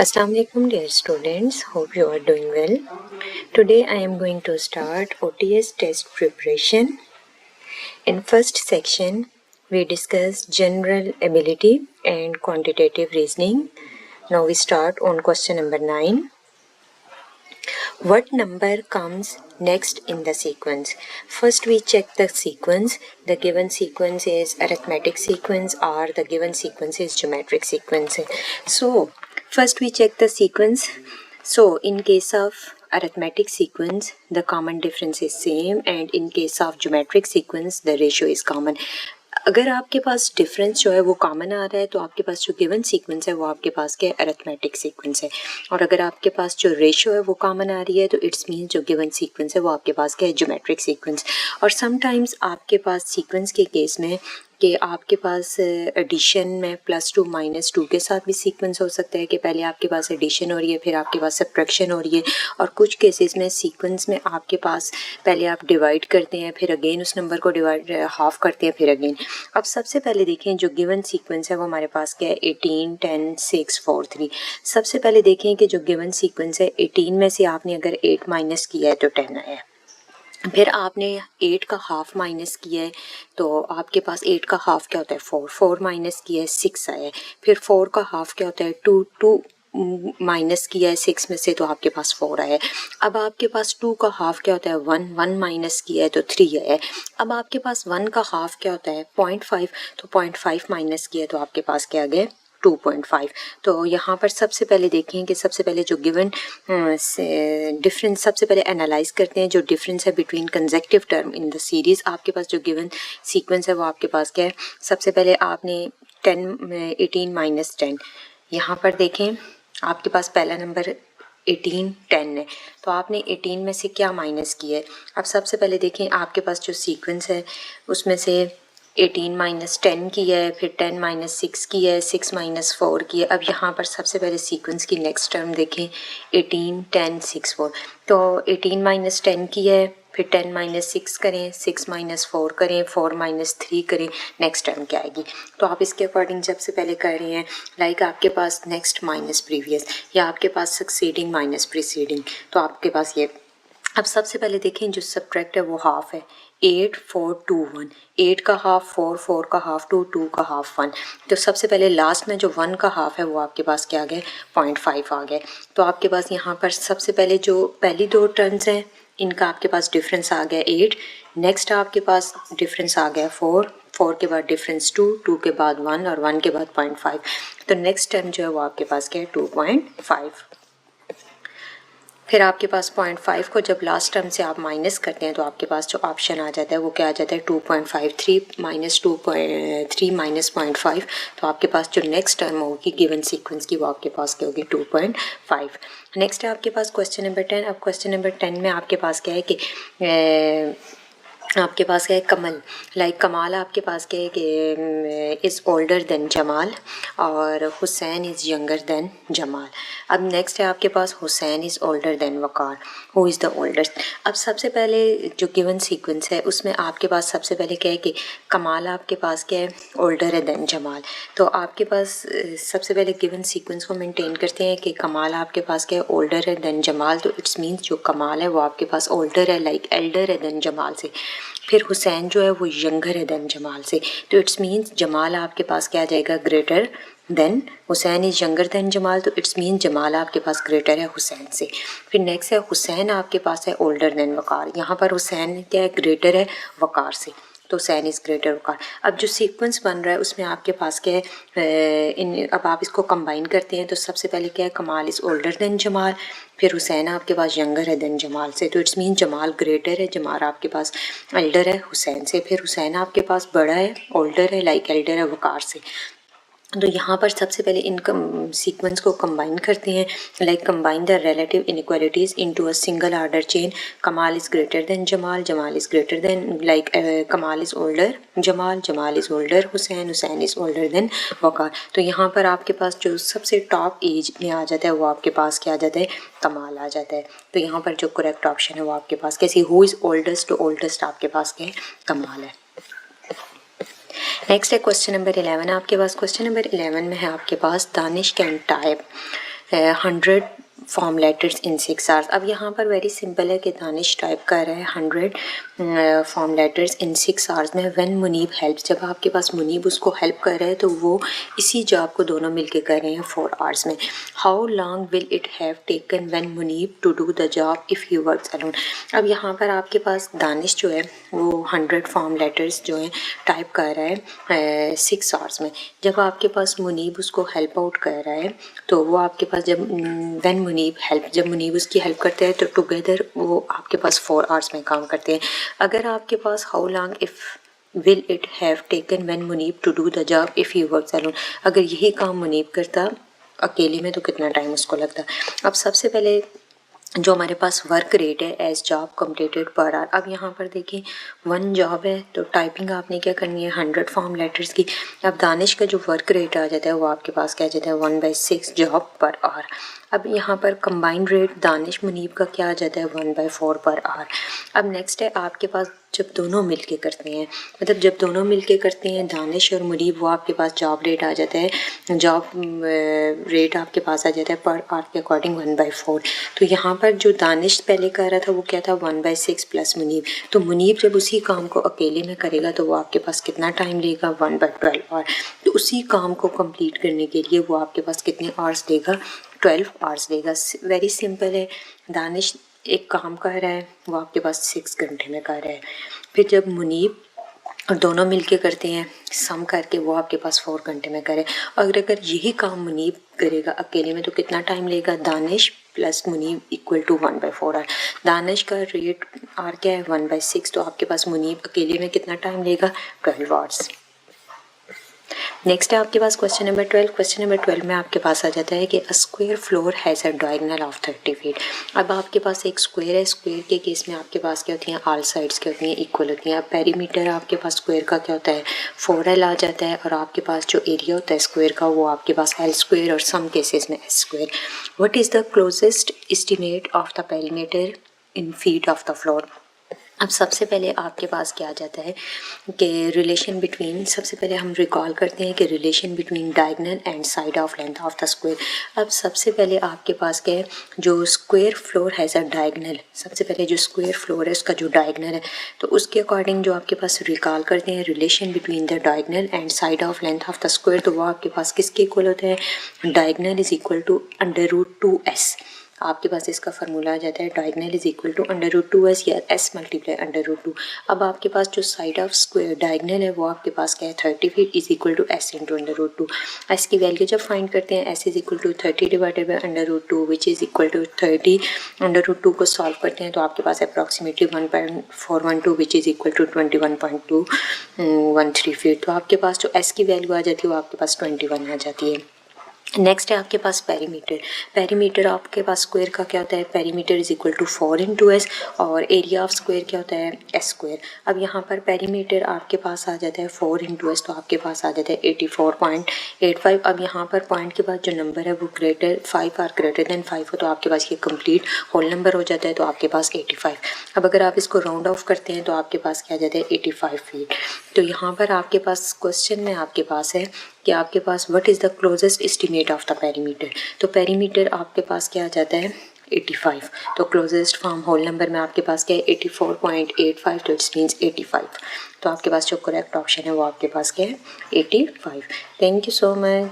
Assalamu alaikum dear students, hope you are doing well. Today I am going to start OTS test preparation. In first section we discuss general ability and quantitative reasoning. Now we start on question number 9. What number comes next in the sequence? First we check the sequence. The given sequence is arithmetic sequence or the given sequence is geometric sequence. So first we check the sequence. So in case of arithmetic sequence the common difference is same, and in case of geometric sequence the ratio is common. अगर आपके पास difference जो है वो common आ रहा है तो आपके पास जो गिवन सीक्वेंस है वो आपके पास क्या अरिथमेटिक सीक्वेंस है, और अगर आपके पास जो रेशियो है वो कॉमन आ रही है तो इट्स मीन जो गिवन सीक्वेंस है वो आपके पास क्या है ज्योमेट्रिक सीक्वेंस। और समटाइम्स आपके पास सीक्वेंस के केस में कि आपके पास एडिशन में +2 -2 के साथ भी सीक्वेंस हो सकता है कि पहले आपके पास एडिशन हो रही है फिर आपके पास सब्ट्रैक्शन हो रही है, और कुछ केसेस में सीक्वेंस में आपके पास पहले आप डिवाइड करते हैं फिर अगेन उस नंबर को डिवाइड हाफ करते हैं फिर अगेन। अब सबसे पहले देखें जो गिवन सीक्वेंस है वो हमारे पास क्या है 18 10 6 4 3। सबसे पहले देखें कि जो गिवन सीक्वेंस है 18 में से आपने अगर 8 माइनस किया है तो 10 आया, फिर आपने 8 का हाफ माइनस किया है तो आपके पास 8 का हाफ क्या होता है 4, 4 माइनस किया है 6 आया है, फिर 4 का हाफ क्या होता है 2, 2 माइनस किया है 6 में से तो आपके पास 4 आया है। अब आपके पास 2 का हाफ क्या होता है 1, 1 माइनस किया है तो 3 आया है। अब आपके पास 1 का हाफ क्या होता है 0.5, तो 0.5 माइनस किया है तो आपके पास क्या आ गया 2.5। तो यहाँ पर सबसे पहले देखें कि सबसे पहले जो गिवन डिफरेंस सबसे पहले एनालाइज करते हैं जो डिफरेंस है between consecutive term in the series. आपके पास जो गिवन सीक्वेंस है वो आपके पास क्या है, सबसे पहले आपने 18 माइनस 10, यहाँ पर देखें आपके पास पहला नंबर 18 10 है तो आपने 18 में से क्या माइनस किया है। अब सबसे पहले देखें आपके पास जो सीक्वेंस है उसमें से 18 माइनस 10 किया है, फिर 10 माइनस 6 किया है, 6 माइनस 4 किया है। अब यहाँ पर सबसे पहले सीक्वेंस की नेक्स्ट टर्म देखें 18 10 6 4, तो 18 माइनस 10 किया है फिर 10 माइनस 6 करें, 6 माइनस 4 करें, 4 माइनस 3 करें, नेक्स्ट टर्म क्या आएगी। तो आप इसके अकॉर्डिंग जब से पहले कर रहे हैं लाइक आपके पास नेक्स्ट माइनस प्रीवियस या आपके पास सक्सीडिंग माइनस प्रीसीडिंग, तो आपके पास ये। अब सबसे पहले देखें जो सब्ट्रैक्ट है वो हाफ है 8 4 2 1, 8 का हाफ 4, 4 का हाफ 2, 2 का हाफ 1। तो सबसे पहले लास्ट में जो 1 का हाफ है वो आपके पास क्या आ गया 0.5 आ गया। तो आपके पास यहाँ पर सबसे पहले जो पहली दो टर्म्स हैं इनका आपके पास डिफरेंस आ गया 8, नेक्स्ट आपके पास डिफरेंस आ गया 4, 4 के बाद डिफरेंस 2, 2 के बाद 1 और 1 के बाद 0.5। तो नेक्स्ट टर्म जो है वो आपके पास क्या है 2.5। फिर आपके पास 0.5 को जब लास्ट टर्म से आप माइनस करते हैं तो आपके पास जो ऑप्शन आ जाता है वो क्या आ जाता है 2.53 माइनस 2.3 माइनस 0.5। तो आपके पास जो नेक्स्ट टर्म होगी गिवन सीक्वेंस की वो आपके पास क्या होगी 2.5। नेक्स्ट है आपके पास क्वेश्चन नंबर 10। अब क्वेश्चन नंबर 10 में आपके पास क्या है कि आपके पास क्या है कमल, लाइक कमाल आपके पास क्या है कि इज़ ओल्डर देन जमाल और Hussain is younger than Jamal. अब नेक्स्ट है आपके पास Hussain is older than Waqar, who is the oldest. अब सबसे पहले जो गिवन सीक्वेंस है उसमें आपके पास सबसे पहले क्या है कि कमाल आपके पास क्या है ओल्डर है देन जमाल। तो आपके पास सबसे पहले गिवन सीक्वेंस को मेंटेन करते हैं कि कमाल आपके पास क्या है ओल्डर है देन जमाल, तो इट्स मीन्स जो कमाल है वो आपके पास ओल्डर है लाइक एल्डर है देन जमाल से। फिर हुसैन जो है वो यंगर है देन जमाल से, तो इट्स मीन्स जमाल आपके पास क्या आ जाएगा greater than Hussain is younger than Jamal, तो इट्स मीन जमाल आपके पास ग्रेटर है हुसैन से। फिर नेक्स्ट है हुसैन आपके पास है ओल्डर देन वकार, यहाँ पर हुसैन क्या है ग्रेटर है वकार से, तो हुसैन इज़ ग्रेटर वकार। अब जो सीक्वेंस बन रहा है उसमें आपके पास क्या है अब आप इसको कंबाइन करते हैं तो सबसे पहले क्या है कमाल इज़ ओल्डर देन जमाल, फिर हुसैन आपके पास यंगर है देन जमाल से, तो इट्स मीन जमाल ग्रेटर है, जमाल आपके पास एल्डर है हुसैन से। फिर हुसैन आपके पास बड़ा है ओल्डर है लाइक एल्डर है वकार से। तो यहाँ पर सबसे पहले इन सीक्वेंस को कंबाइन करते हैं like combine the relative inequalities into a single order chain. Kamal is greater than Jamal, Jamal is greater than like Kamal is older Jamal, Jamal is older Hussain, Hussain is older than Waqar. तो यहाँ पर आपके पास जो सबसे टॉप एज में आ जाता है वो आपके पास क्या आ जाता है कमाल आ जाता है। तो यहाँ पर जो करेक्ट ऑप्शन है वो आपके पास कैसी हु इज़ ओल्डेस्ट, तो ओल्डेस्ट आपके पास क्या है कमाल है। नेक्स्ट है क्वेश्चन नंबर 11 आपके पास। क्वेश्चन नंबर 11 में है आपके पास Danish can type 100 form letters in 6 hours. अब यहाँ पर वेरी सिंपल है कि दानिश टाइप कर रहा है 100 फॉर्म लेटर्स इन 6 आवर्स में। व्हेन मुनीब हेल्प, जब आपके पास मुनीब उसको हेल्प कर रहा है तो वो इसी जॉब को दोनों मिलके कर रहे हैं 4 आवर्स में। How long will it have taken when Munib to do the job if he works alone. अब यहाँ पर आपके पास दानिश जो है वो 100 फॉर्म लेटर्स जो हैं टाइप कर रहा है 6 आवर्स में। जब आपके पास मुनीब उसको हेल्प आउट कर रहा है तो वो आपके पास जब जब मुनीब उसकी हेल्प करते हैं तो टुगेदर वो आपके पास 4 आवर्स में काम करते हैं। अगर आपके पास how long if will it have taken when Munib to do the job if he works alone, अगर यही काम मुनीब करता अकेले में तो कितना टाइम उसको लगता। अब सबसे पहले जो हमारे पास वर्क रेट है as job completed per hour. अब यहाँ पर देखिए 1 जॉब है तो टाइपिंग आपने क्या करनी है 100 फॉर्म लेटर्स की। अब दानिश का जो वर्क रेट आ जाता है वो आपके पास क्या आ जाता है 1/6 जॉब पर आवर। अब यहाँ पर कंबाइंड रेट दानिश मुनीब का क्या आ जाता है 1/4 पर आवर। अब नेक्स्ट है आपके पास जब दोनों मिलके करते हैं, मतलब जब दोनों मिलके करते हैं दानिश और मुनीब, वो आपके पास जॉब रेट आ जाता है, जॉब रेट आपके पास आ जाता है पर आवर के अकॉर्डिंग 1/4। तो यहाँ पर जो दानिश पहले कर रहा था वो क्या था 1/6 प्लस मुनीब। तो मुनीब जब उसी काम को अकेले में करेगा तो वो आपके पास कितना टाइम लेगा 1/12 आवर। तो उसी काम को कंप्लीट करने के लिए वो आपके पास कितने आवर्स देगा 12 आवर्स देगा। वेरी सिंपल है, दानिश एक काम कर रहा है वो आपके पास 6 घंटे में कर रहा है। फिर जब मुनीब और दोनों मिलके करते हैं सम करके वो आपके पास 4 घंटे में करे। अगर यही काम मुनीब करेगा अकेले में तो कितना टाइम लेगा Danish plus Munib equal to 1/4 hour. Danish का रेट आर क्या है 1/6, तो आपके पास मुनीब अकेले में कितना टाइम लेगा 12 आवर्स। नेक्स्ट है आपके पास क्वेश्चन नंबर 12। क्वेश्चन नंबर 12 में आपके पास आ जाता है कि a square floor has a diagonal of 30 feet. अब आपके पास एक स्क्वायर है, स्क्वायर के केस में आपके पास क्या होती हैं ऑल साइड्स क्या होती हैं इक्वल होती हैं। अब पेरीमीटर आपके पास स्क्वायर का क्या होता है 4L आ जाता है और आपके पास जो एरिया होता है स्क्वायर का वो आपके पास L स्क्वायर और सम केसेस में S square. What is the closest estimate of the perimeter in feet of the floor. अब सबसे पहले आपके पास क्या आ जाता है कि रिलेशन बिटवीन, सबसे पहले हम रिकॉल करते हैं कि relation between diagonal and side of length of the square. अब सबसे पहले आपके पास क्या है जो square floor has a diagonal, सबसे पहले जो स्क्वायर फ्लोर है उसका जो डायगोनल है तो उसके अकॉर्डिंग जो आपके पास रिकॉल करते हैं relation between the diagonal and side of length of the square, तो वो आपके पास किसके इक्वल होता है diagonal is equal to √2s। आपके पास इसका फार्मूला आ जाता है diagonal is equal to √2s या s मल्टीप्लाई √2। अब आपके पास जो साइड ऑफ स्क्वायर डायगोनल है वो आपके पास क्या है 30 feet is equal to s into √2। s की वैल्यू जब फाइंड करते हैं s is equal to 30 divided by √2 which is equal to 30 √2 को सॉल्व करते हैं तो आपके पास approximately 1.412 which is equal to 21.213 feet. तो आपके पास जो s की वैल्यू आ जाती है वो आपके पास 21 आ जाती है। नेक्स्ट है आपके पास पेरीमीटर। पेरीमीटर आपके पास स्क्वायर का क्या होता है perimeter is equal to 4 into S और एरिया ऑफ स्क्वायर क्या होता है एस स्क्वायर। अब यहाँ पर पेरीमीटर आपके पास आ जाता है 4 इंटू एस तो आपके पास आ जाता है 84.85। अब यहाँ पर पॉइंट के बाद जो नंबर है वो ग्रेटर 5 और ग्रेटर देन 5 हो तो आपके पास ये कंप्लीट होल नंबर हो जाता है तो आपके पास 85। अब अगर आप इसको राउंड ऑफ करते हैं तो आपके पास क्या आ जाता है 85 फीट। तो यहाँ पर आपके पास क्वेश्चन में आपके पास है कि आपके पास what is the closest estimate of the perimeter. तो पेरीमीटर आपके पास क्या आ जाता है 85। तो क्लोजेस्ट फॉर्म होल नंबर में आपके पास क्या है 84.85 तो इट्स मीन्स 85। तो आपके पास जो करेक्ट ऑप्शन है वो आपके पास क्या है 85। Thank you so much.